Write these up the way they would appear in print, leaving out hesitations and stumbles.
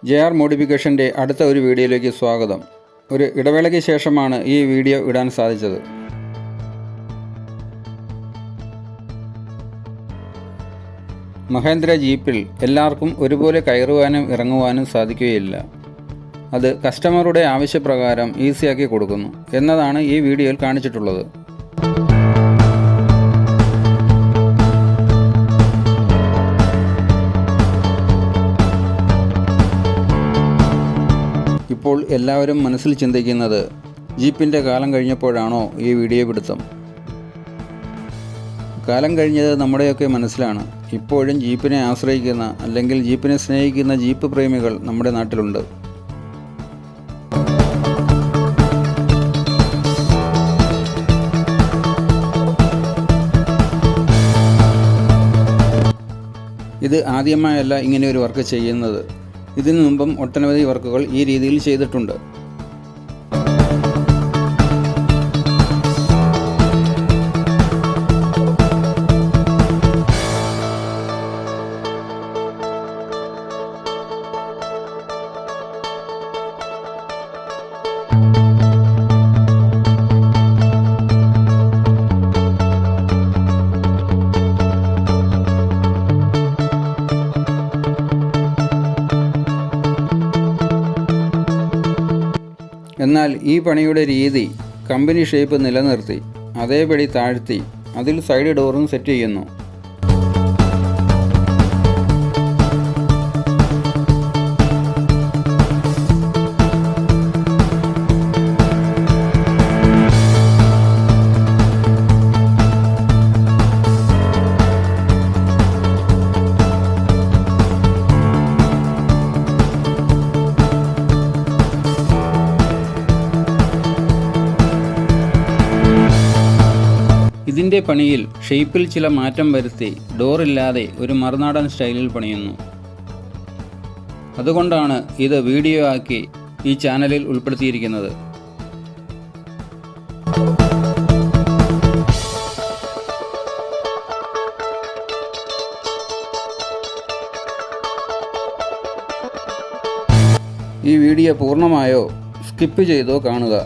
JR മോഡിഫിക്കേഷൻ്റെ അടുത്ത ഒരു വീഡിയോയിലേക്ക് സ്വാഗതം. ഒരു ഇടവേളയ്ക്ക് ശേഷമാണ് ഈ വീഡിയോ ഇടാൻ സാധിച്ചത്. മഹേന്ദ്ര ജീപ്പിൽ എല്ലാവർക്കും ഒരുപോലെ കയറുവാനും ഇറങ്ങുവാനും സാധിക്കുകയില്ല. അത് കസ്റ്റമറുടെ ആവശ്യപ്രകാരം ഈസിയാക്കി കൊടുക്കുന്നു എന്നതാണ് ഈ വീഡിയോയിൽ കാണിച്ചിട്ടുള്ളത്. ഇപ്പോൾ എല്ലാവരും മനസ്സിൽ ചിന്തിക്കുന്നത് ജീപ്പിൻ്റെ കാലം കഴിഞ്ഞപ്പോഴാണോ ഈ വീഡിയോ പിടുത്തം? കാലം കഴിഞ്ഞത് നമ്മുടെയൊക്കെ മനസ്സിലാണ്. ഇപ്പോഴും ജീപ്പിനെ ആശ്രയിക്കുന്ന അല്ലെങ്കിൽ ജീപ്പിനെ സ്നേഹിക്കുന്ന ജീപ്പ് പ്രേമികൾ നമ്മുടെ നാട്ടിലുണ്ട്. ഇത് ആദ്യമായല്ല ഇങ്ങനെ ഒരു വർക്ക് ചെയ്യുന്നത്. ഇതിനു മുമ്പും ഒട്ടനവധി വർക്കുകൾ ഈ രീതിയിൽ ചെയ്തിട്ടുണ്ട്. എന്നാൽ ഈ പണിയുടെ രീതി കമ്പനി ഷേപ്പ് നിലനിർത്തി അതേപടി താഴ്ത്തി അതിൽ സൈഡ് ഡോറും സെറ്റ് ചെയ്യുന്നു. ഇതിൻ്റെ പണിയിൽ ഷേപ്പിൽ ചില മാറ്റം വരുത്തി ഡോറില്ലാതെ ഒരു മറുനാടൻ സ്റ്റൈലിൽ പണിയുന്നു. അതുകൊണ്ടാണ് ഇത് വീഡിയോ ആക്കി ഈ ചാനലിൽ ഉൾപ്പെടുത്തിയിരിക്കുന്നത്. ഈ വീഡിയോ പൂർണ്ണമായോ സ്കിപ്പ് ചെയ്തോ കാണുക.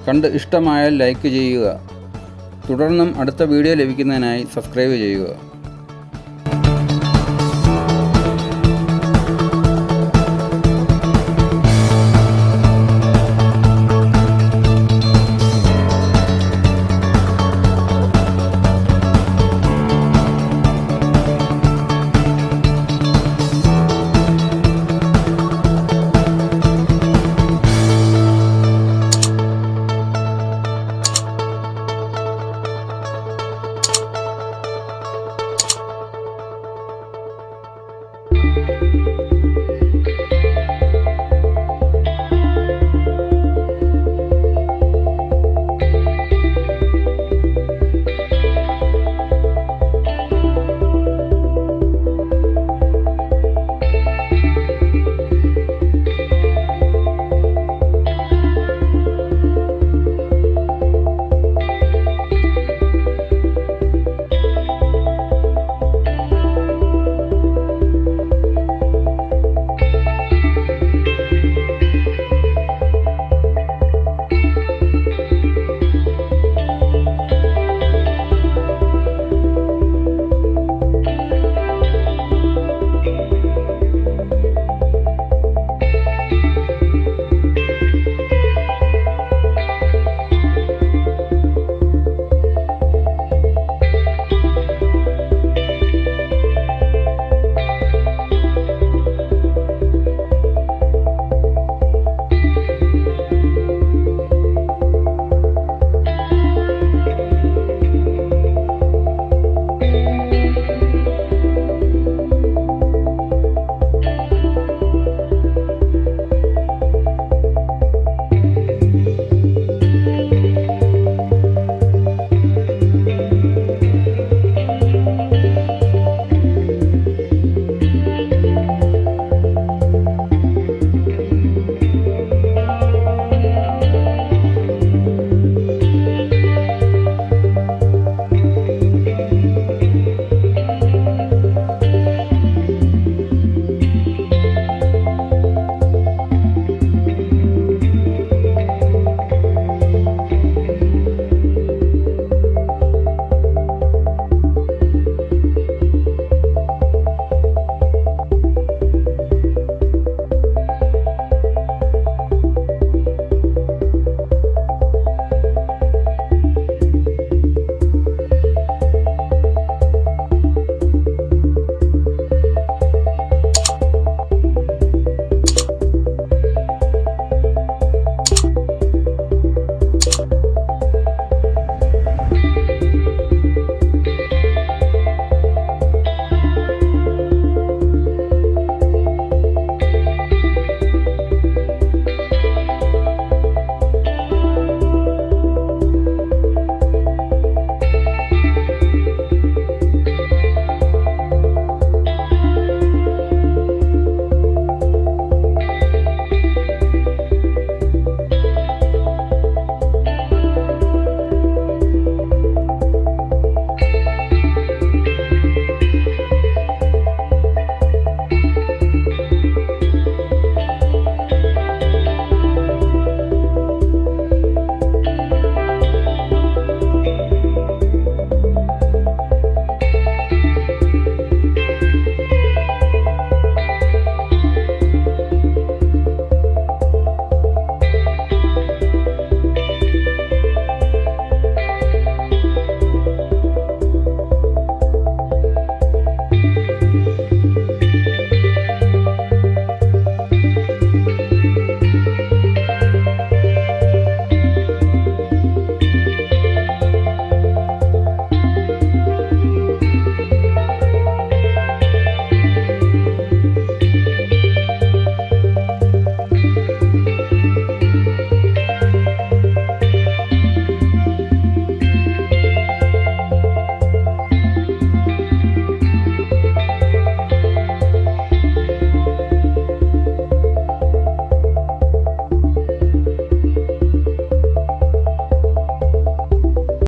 കണ്ട് ഇഷ്ടമായാൽ ലൈക്ക് ചെയ്യുക. തുടർന്നും അടുത്ത വീഡിയോ ലഭിക്കുന്നതിനായി സബ്സ്ക്രൈബ് ചെയ്യുക.